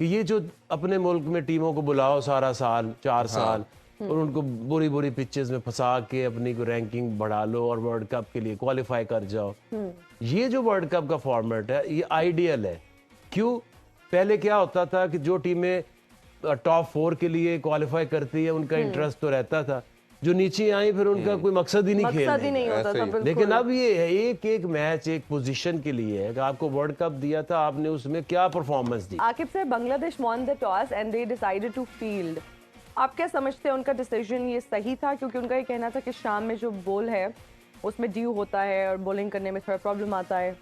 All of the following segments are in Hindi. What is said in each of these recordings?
कि ये जो अपने मुल्क में टीमों को बुलाओ सारा साल 4 साल और उनको बुरी बुरी पिचेस में फंसा के अपनी को रैंकिंग बढ़ा लो और वर्ल्ड कप के लिए क्वालिफाई कर जाओ। ये जो वर्ल्ड कप का फॉर्मेट है ये आइडियल है। क्यों? पहले क्या होता था कि जो टीमें टॉप 4 के लिए क्वालिफाई करती है उनका इंटरेस्ट तो रहता था, जो नीचे आई फिर उनका कोई मकसद ही नहीं खेलने का। होता था, बिल्कुल। लेकिन अब ये है एक एक मैच एक पोजीशन के लिए है कि आपको वर्ल्ड कप दिया था, आपने उसमें क्या परफॉर्मेंस दी। Aqib sir, Bangladesh won the toss and they decided to field. आप क्या समझते हैं उनका डिसीजन ये सही था? क्योंकि उनका ये कहना था कि शाम में जो बॉल है उसमें ड्यू होता है और बॉलिंग करने में थोड़ा प्रॉब्लम आता है।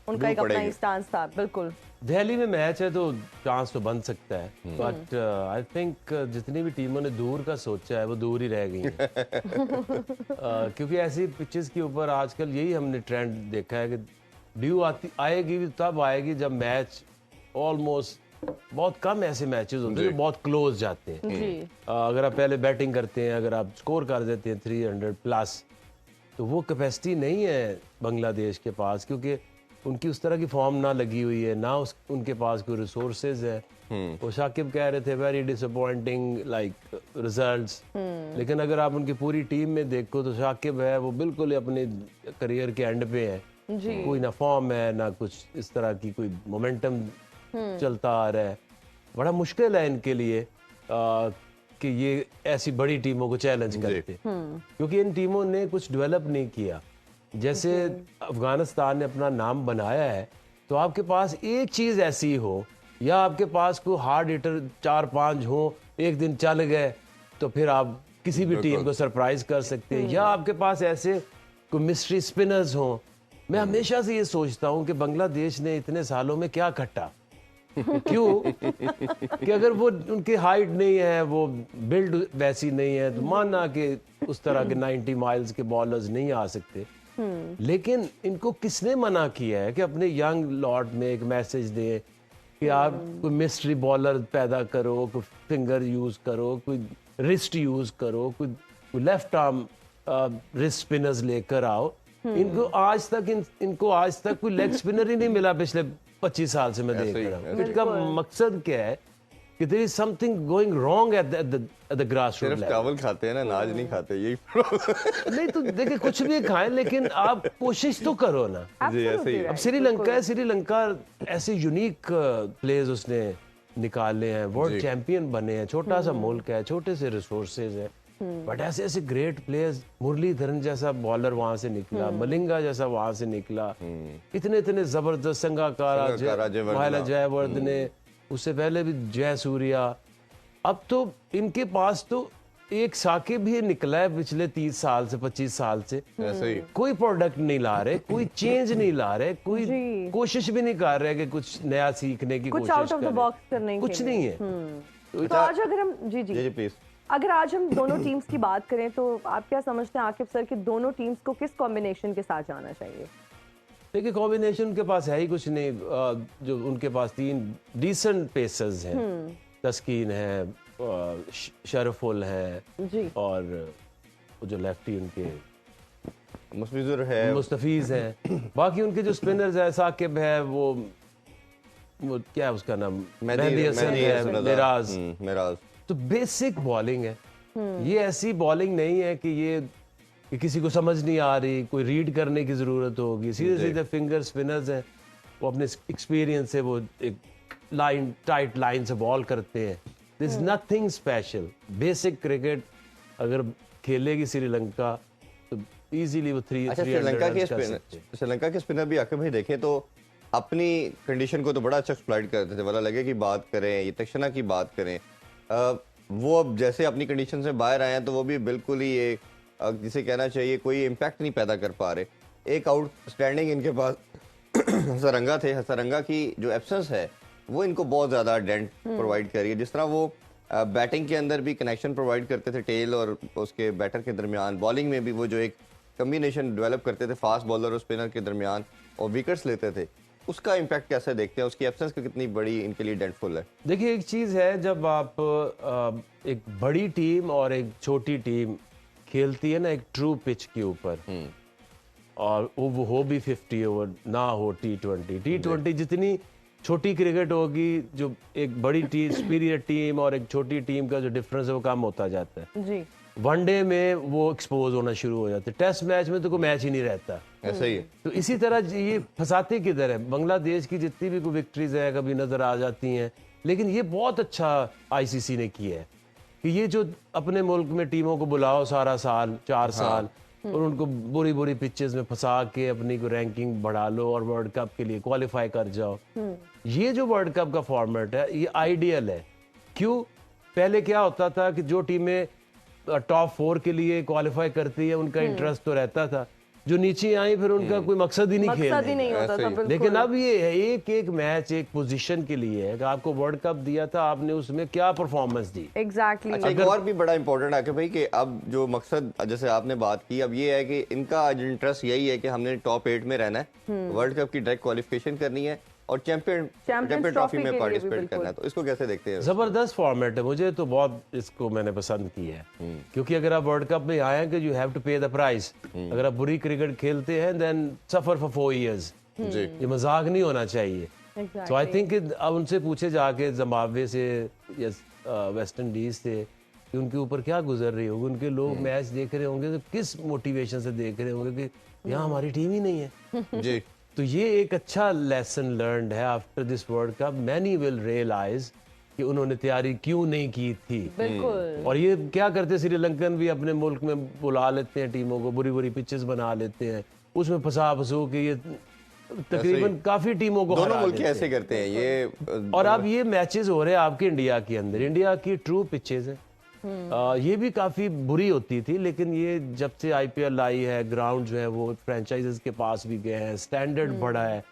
उनका एक अपना ही स्टांस था। बिल्कुल, दिल्ली में मैच है तो चांस तो बन सकता है, बट आई थिंक जितनी भी टीमों ने दूर का सोचा है वो दूर ही रह गई हैं। क्योंकि ऐसी पिचेस के ऊपर आजकल यही हमने ट्रेंड देखा है कि ड्यू आएगी भी तब आएगी जब मैच ऑलमोस्ट, बहुत कम ऐसे मैचेस होते हैं जो बहुत क्लोज जाते हैं। अगर आप पहले बैटिंग करते हैं, अगर आप स्कोर कर देते हैं 300 प्लस, तो वो कैपेसिटी नहीं है बांग्लादेश के पास, क्योंकि उनकी उस तरह की फॉर्म ना लगी हुई है, ना उनके पास कोई रिसोर्सेज है। वो शाकिब कह रहे थे वेरी डिसअपॉइंटिंग लाइक रिजल्ट्स, लेकिन अगर आप उनकी पूरी टीम में देखो तो शाकिब है वो बिल्कुल अपने करियर के एंड पे है। कोई ना फॉर्म है ना कुछ इस तरह की कोई मोमेंटम चलता आ रहा है। बड़ा मुश्किल है इनके लिए कि ये ऐसी बड़ी टीमों को चैलेंज करते, क्योंकि इन टीमों ने कुछ डेवलप नहीं किया। जैसे अफगानिस्तान ने अपना नाम बनाया है, तो आपके पास एक चीज ऐसी हो या आपके पास कोई हार्ड हिटर 4-5 हो, एक दिन चल गए तो फिर आप किसी भी टीम को सरप्राइज कर सकते हैं, या आपके पास ऐसे कोई मिस्ट्री स्पिनर्स हो। मैं हमेशा से ये सोचता हूँ कि बांग्लादेश ने इतने सालों में क्या खटा। क्यों? कि अगर वो उनकी हाइट नहीं है, वो बिल्ड वैसी नहीं है, तो माना कि उस तरह के 90 माइल्स के बॉलर्स नहीं आ सकते, लेकिन इनको किसने मना किया है कि अपने यंग लॉट में एक मैसेज दे कि आप कोई मिस्ट्री बॉलर पैदा करो, कोई फिंगर यूज करो, कोई रिस्ट यूज करो, कोई लेफ्ट आर्म रिस्ट स्पिनर्स लेकर आओ। इनको आज तक कोई लेग स्पिनर ही नहीं मिला पिछले 25 साल से मैं देख रहा हूँ। इनका मकसद क्या है कि there is something going wrong at the grassroots level। चावल खाते हैं ना, नाज नहीं खाते, यही नहीं तो देखिए कुछ भी खाएं लेकिन आप कोशिश तो करो ना। जी ऐसे ही। अब श्रीलंका ऐसे यूनिक प्लेयर्स उसने निकाले हैं, वर्ल्ड चैंपियन बने हैं, छोटा सा मुल्क है, छोटे से रिसोर्सेज है, बट ऐसे ऐसे ग्रेट प्लेयर्स, मुरलीधरन जैसा बॉलर वहां से निकला, मलिंगा जैसा वहां से निकला, इतने इतने जबरदस्त संगाकारा, जयवर्धने, उससे पहले भी जय सूर्या। अब तो इनके पास तो एक साकिब भी निकला है पिछले 30 साल से 25 साल से, ऐसे ही। कोई प्रोडक्ट नहीं ला रहे, कोई चेंज नहीं ला रहे, कोई कोशिश भी नहीं कर रहे कि कुछ नया सीखने की कोशिश आउट ऑफ द बॉक्स करने कुछ नहीं है। तो आज अगर हम जी प्लीज, अगर आज हम दोनों टीम्स की बात करें तो आप क्या समझते हैं आकिब सर कि दोनों टीम्स को किस कॉम्बिनेशन के साथ जाना चाहिए? देखिए कॉम्बिनेशन उनके पास है ही कुछ नहीं। जो उनके पास 3 डिसेंट पेसर्स हैं, तस्कीन है, शरफुल है और वो जो लेफ्टी उनके मुस्तफीज है। बाकी उनके जो स्पिनर्स है, साकिब है, वो क्या है उसका नाम, मेहदी हसन है, मिराज। तो बेसिक बॉलिंग है। ये ऐसी बॉलिंग नहीं है कि किसी को समझ नहीं आ रही, कोई रीड करने की जरूरत होगी। सीधे सीधे फिंगर स्पिनर्स हैं, वो अपने एक्सपीरियंस से वो एक टाइट लाइन से बॉल करते हैं। This is nothing special, basic cricket अगर खेलेगी श्रीलंका तो इजीली वो 300 श्रीलंका के स्पिनर भी आके भाई देखें तो अपनी कंडीशन को तो बड़ा अच्छा एक्सप्लॉइट करते थे। वाला लगे की बात करें, ये तक्षणा की बात करें, वो अब जैसे अपनी कंडीशन से बाहर आए हैं तो वो भी बिल्कुल ही ये जिसे कहना चाहिए कोई इम्पैक्ट नहीं पैदा कर पा रहे। एक आउटस्टैंडिंग इनके पास हसरंगा थे, हसरंगा की जो एब्सेंस है वो इनको बहुत ज्यादा डेंट प्रोवाइड कर रही है। जिस तरह वो बैटिंग के अंदर भी कनेक्शन प्रोवाइड करते थे टेल और उसके बैटर के दरमियान, बॉलिंग में भी वो जो एक कम्बिनेशन डेवलप करते थे फास्ट बॉलर और स्पिनर के दरमियान और विकेट्स लेते थे, उसका इम्पैक्ट कैसे देखते हैं? उसकी एब्सेंस कितनी बड़ी इनके लिए डेंटफुल है? देखिए एक चीज है, जब आप एक बड़ी टीम और एक छोटी टीम खेलती है ना एक ट्रू पिच के ऊपर, और वो हो भी 50 ओवर ना हो T20 जितनी छोटी क्रिकेट होगी, जो एक बड़ी टीम सुपीरियर टीम और एक छोटी टीम का जो डिफरेंस है वो कम होता जाता है। जी वनडे में वो एक्सपोज होना शुरू हो जाते हैं, टेस्ट मैच में तो कोई मैच ही नहीं रहता। ऐसा ही है। तो इसी तरह ये फंसाते किधर है, बांग्लादेश की जितनी भी कोई विक्ट्रीज है कभी नजर आ जाती हैं, लेकिन ये बहुत अच्छा आईसीसी ने किया है कि ये जो अपने मुल्क में टीमों को बुलाओ सारा साल 4 साल और उनको बुरी बुरी पिचेस में फंसा के अपनी को रैंकिंग बढ़ा लो और वर्ल्ड कप के लिए क्वालिफाई कर जाओ। ये जो वर्ल्ड कप का फॉर्मेट है ये आइडियल है। क्यों? पहले क्या होता था कि जो टीमें टॉप 4 के लिए क्वालिफाई करती है उनका इंटरेस्ट तो रहता था, जो नीचे आई फिर उनका कोई मकसद ही नहीं मकसद ही खेलने नहीं होता था। बिल्कुल। लेकिन अब ये है एक एक मैच एक पोजीशन के लिए है कि आपको वर्ल्ड कप दिया था, आपने उसमें क्या परफॉर्मेंस दी। एग्जैक्टली अच्छा, एक और भी बड़ा इंपॉर्टेंट है कि भाई कि अब जो मकसद जैसे आपने बात की, अब ये है कि इनका आज इंटरेस्ट यही है कि हमने टॉप 8 में रहना है, वर्ल्ड कप की डायरेक्ट क्वालिफिकेशन करनी है और चैंपियन ट्रॉफी ट्रॉफी के लिए में भी पार्टिसिपेट करना है। तो इसको कैसे देखते हैं? जबरदस्त फॉर्मेट है, मुझे तो बहुत इसको मैंने पसंद किया है क्योंकि अगर आप वर्ल्ड कप में आए हैं कि यू हैव टू पे द प्राइस। अगर आप बुरी क्रिकेट खेलते हैं देन सफर फॉर 4 इयर्स। जी ये मजाक नहीं होना चाहिए। तो आई थिंक अब उनसे पूछे जाके जिम्बाब्वे से या वेस्ट इंडीज से कि उनके ऊपर क्या गुजर रही होगी, उनके लोग मैच देख रहे होंगे तो किस मोटिवेशन से देख रहे होंगे कि यहाँ हमारी टीम ही नहीं है। जी तो ये एक अच्छा लेसन लर्नड है। After this world cup many will realise कि उन्होंने तैयारी क्यों नहीं की थी। बिल्कुल। और ये क्या करते, श्रीलंकन भी अपने मुल्क में बुला लेते हैं टीमों को, बुरी बुरी पिचेस बना लेते हैं, उसमें फंसू के ये तकरीबन काफी टीमों को दोनों हरा मुल्क देते हैं। ऐसे करते हैं ये। और अब ये मैचेस हो रहे हैं आपके इंडिया के अंदर, इंडिया की ट्रू पिचेस है। ये भी काफी बुरी होती थी लेकिन ये जब से आईपीएल आई है, ग्राउंड जो है वो फ्रेंचाइजेस के पास भी गए हैं, स्टैंडर्ड बढ़ा है,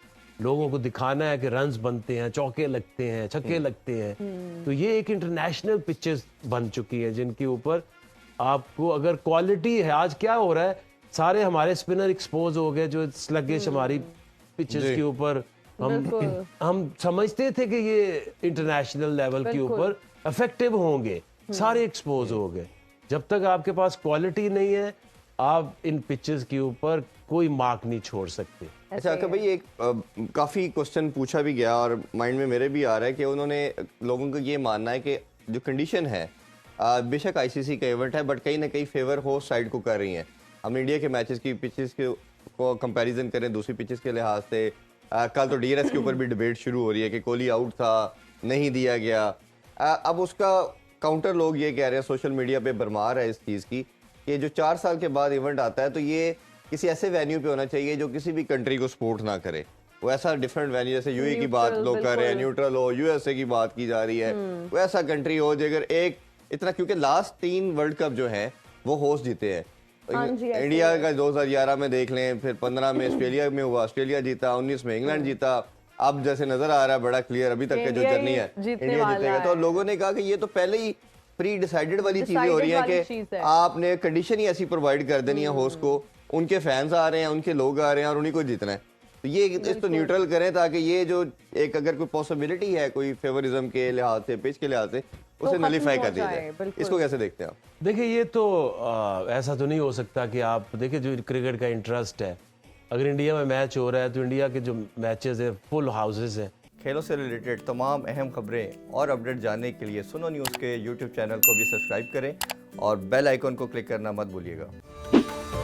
लोगों को दिखाना है कि रन्स बनते हैं, चौके लगते हैं, छक्के लगते हैं। तो ये एक इंटरनेशनल पिचेस बन चुकी है जिनके ऊपर आपको अगर क्वालिटी है। आज क्या हो रहा है, सारे हमारे स्पिनर एक्सपोज हो गए जो स्लगिश हमारी पिचेस के ऊपर हम समझते थे कि ये इंटरनेशनल लेवल के ऊपर इफेक्टिव होंगे, सारे एक्सपोज हो गए। जब तक आपके पास क्वालिटी नहीं है आप इन पिचेस के ऊपर कोई मार्क नहीं छोड़ सकते। अच्छा अक्का भाई, एक काफी क्वेश्चन पूछा भी गया और माइंड में मेरे भी आ रहा है कि उन्होंने लोगों को ये मानना है कि जो कंडीशन है बेशक आईसीसी का इवेंट है बट कहीं ना कहीं फेवर होस्ट साइड को कर रही है। हम इंडिया के मैचेस की पिचेस को कंपैरिजन करें दूसरी पिचेस के लिहाज से, कल तो डीआरएस के ऊपर भी डिबेट शुरू हो रही है कि कोहली आउट था, नहीं दिया गया। अब उसका काउंटर लोग ये कह रहे हैं, सोशल मीडिया पे भरमार है इस चीज़ की कि जो 4 साल के बाद इवेंट आता है तो ये किसी ऐसे वेन्यू पे होना चाहिए जो किसी भी कंट्री को सपोर्ट ना करे। वो ऐसा डिफरेंट वेन्यू, जैसे यूएई की बात लोग कर रहे हैं, न्यूट्रल हो, यूएसए की बात की जा रही है, वो ऐसा कंट्री हो जो अगर एक इतना, क्योंकि लास्ट 3 वर्ल्ड कप जो है वो होस्ट जीते हैं। इंडिया का 2011 में देख लें, फिर 15 में ऑस्ट्रेलिया में हुआ, ऑस्ट्रेलिया जीता, 19 में इंग्लैंड जीता। अब जैसे नजर आ रहा है बड़ा क्लियर अभी तक का जो जर्नी है इंडिया जीतेगा। तो लोगों ने कहा कि ये तो पहले ही प्री डिसाइडेड वाली चीजें हो रही हैं कि आपने कंडीशन ही ऐसी प्रोवाइड कर देनी है होस्ट को, उनके फैंस आ रहे हैं, उनके लोग आ रहे हैं और उन्हीं को जीतना है। तो ये इसको न्यूट्रल करें ताकि ये जो एक अगर कोई पॉसिबिलिटी है कोई फेवरिज्म के लिहाज से, पिच के लिहाज से, उसे नलीफाई कर दिया जाए। इसको कैसे देखते हैं आप? देखिए ये तो ऐसा तो नहीं हो सकता कि आप देखिए जो क्रिकेट का इंटरेस्ट है, अगर इंडिया में मैच हो रहा है तो इंडिया के जो मैचेस है फुल हाउसेस हैं। खेलों से रिलेटेड तमाम अहम खबरें और अपडेट जानने के लिए सुनो न्यूज़ के यूट्यूब चैनल को भी सब्सक्राइब करें और बेल आइकन को क्लिक करना मत भूलिएगा।